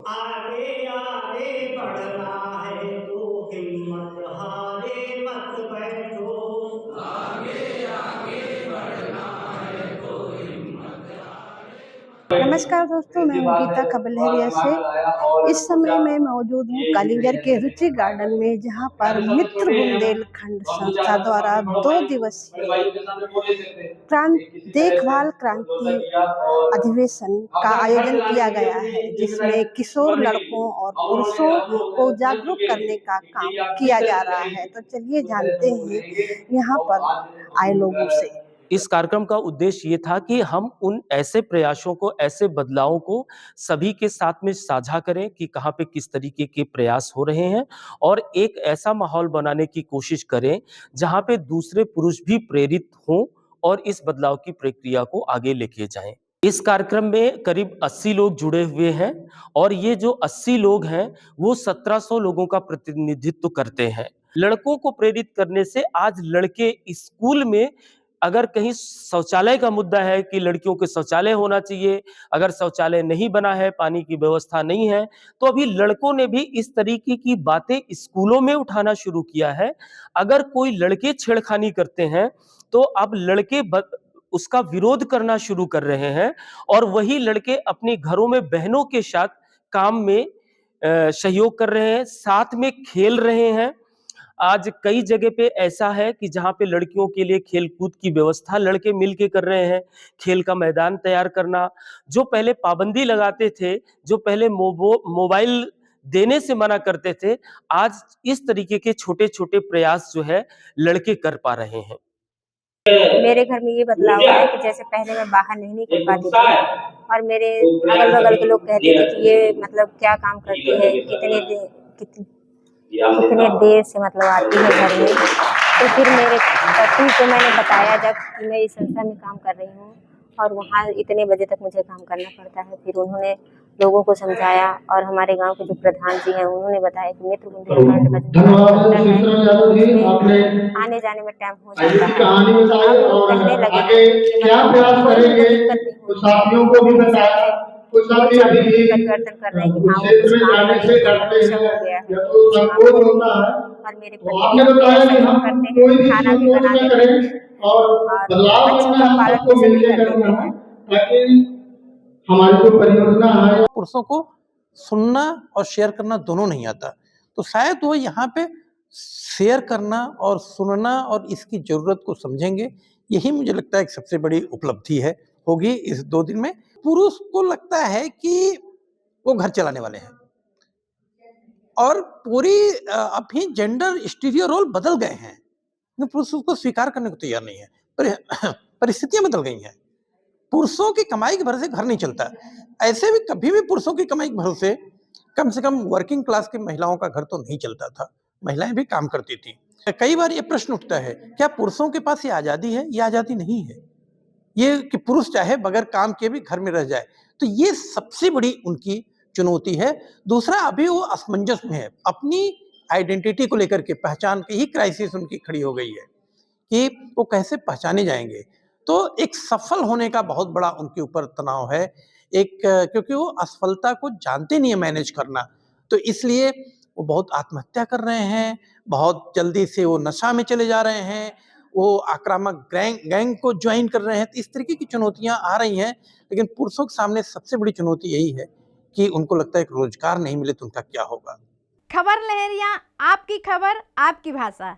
आगे आगे बढ़ना है तो हिम्मत हारे मत बैठो। नमस्कार दोस्तों, मैं हूं गीता खबलहरिया से। इस समय मैं मौजूद हूं कालीगढ़ के रुचि गार्डन में, जहां पर मित्र बुंदेलखंड संस्था द्वारा 2 दिवसीय देखभाल क्रांति अधिवेशन का आयोजन किया गया है, जिसमें किशोर लड़कों और पुरुषों को जागरूक करने का काम किया जा रहा है। तो चलिए जानते हैं यहाँ पर आए लोगों से। इस कार्यक्रम का उद्देश्य ये था कि हम उन ऐसे प्रयासों को, ऐसे बदलावों को सभी के साथ में साझा करें कि कहाँ पे किस तरीके के प्रयास हो रहे हैं और एक ऐसा माहौल बनाने की कोशिश करें जहाँ पे दूसरे पुरुष भी प्रेरित हों और इस बदलाव की प्रक्रिया को आगे लेके जाएं। इस कार्यक्रम में करीब 80 लोग जुड़े हुए हैं और ये जो 80 लोग हैं वो 1700 लोगों का प्रतिनिधित्व करते हैं। लड़कों को प्रेरित करने से आज लड़के स्कूल में अगर कहीं शौचालय का मुद्दा है कि लड़कियों के शौचालय होना चाहिए, अगर शौचालय नहीं बना है, पानी की व्यवस्था नहीं है, तो अभी लड़कों ने भी इस तरीके की बातें स्कूलों में उठाना शुरू किया है। अगर कोई लड़के छेड़खानी करते हैं, तो अब लड़के उसका विरोध करना शुरू कर रहे हैं और वही लड़के अपने घरों में बहनों के साथ काम में सहयोग कर रहे हैं, साथ में खेल रहे हैं। आज कई जगह पे ऐसा है कि जहाँ पे लड़कियों के लिए खेल-कूद की व्यवस्था लड़के मिलके कर रहे हैं। खेल का मैदान तैयार करना, जो पहले पाबंदी लगाते थे, जो पहले मोबाइल देने से मना करते थे, आज इस तरीके के छोटे-छोटे प्रयास जो है लड़के कर पा रहे हैं। मेरे घर में ये बदलाव है कि जैसे पहले मैं बाहर नहीं निकल पाती थी और मेरे अगल-बगल के लोग कहते थे कि ये मतलब क्या काम करती है, कितने देर से मतलब आती है घर में। तो फिर मेरे पति को मैंने बताया जब कि मैं इस संस्था में काम कर रही हूँ और वहाँ इतने बजे तक मुझे काम करना पड़ता है। फिर उन्होंने लोगों को समझाया और हमारे गाँव के जो प्रधान जी हैं उन्होंने बताया कि मित्र बुंदेलखंड का जो है आने जाने में टाइम हो जाता है। अब लोग कहने लगे हैं कि मतलब कोई उनको दिक्कत नहीं होती है। को भी इस बताया, हिसाब से कुछ लोग अभी सब अभी परिवर्तन कर रहे हैं कि हाँ वो कुछ क्षेत्र में काम जाने करेगी से तो डरते भविष्य हैं हो गया है या तो तो कुछ काम संकोच करेगी। होता है। और मेरे तो पति आपने भी बताया मेरा कि सहयोग हम करते कोई हैं, भी खाना भी संकोच बना न देते करें हैं और और बदलाव बच्चों करना का है, पालन सबको पोषण भी मिलके कर करना देते है, हैं। ताकि हमारी जो परियोजना है। पुरुषों को सुनना और शेयर करना दोनों नहीं आता, तो शायद वो यहाँ पे शेयर करना और सुनना और इसकी ज़रूरत को समझेंगे। यही मुझे लगता है एक सबसे बड़ी उपलब्धि है होगी इस 2 दिन में। पुरुष को लगता है कि वो घर चलाने वाले हैं और पूरी अभी जेंडर स्टीरियो रोल बदल गए हैं। पुरुष उसको स्वीकार करने को तैयार नहीं है। परिस्थितियाँ बदल गई हैं। पुरुषों की कमाई के भरोसे घर नहीं चलता। ऐसे भी कभी भी पुरुषों की कमाई के भरोसे कम से कम वर्किंग क्लास की महिलाओं का घर तो नहीं चलता था। महिलाएं भी काम करती थी। कई बार ये प्रश्न उठता है, क्या पुरुषों के पास ये आज़ादी है? ये आज़ादी नहीं है। ये कि पुरुष चाहे बगैर काम किए भी घर में रह जाए। तो ये सबसे बड़ी उनकी चुनौती है। दूसरा, अभी वो असमंजस में है। अपनी आइडेंटिटी को लेकर के पहचान की ही क्राइसिस उनकी खड़ी हो गई है कि वो कैसे पहचाने जाएँगे। तो एक सफल होने का बहुत बड़ा उनके ऊपर तनाव है। क्योंकि वो असफलता को जानते नहीं है मैनेज करना, तो इसलिए वो बहुत आत्महत्या कर रहे हैं, बहुत जल्दी से वो नशा में चले जा रहे हैं, वो आक्रामक गैंग को जॉइन कर रहे हैं। तो इस तरीके की चुनौतियाँ आ रही हैं, लेकिन पुरुषों के सामने सबसे बड़ी चुनौती यही है कि उनको लगता है कि रोज़गार नहीं मिले तो उनका क्या होगा? खबर लहरिया, आपकी खबर आपकी भाषा।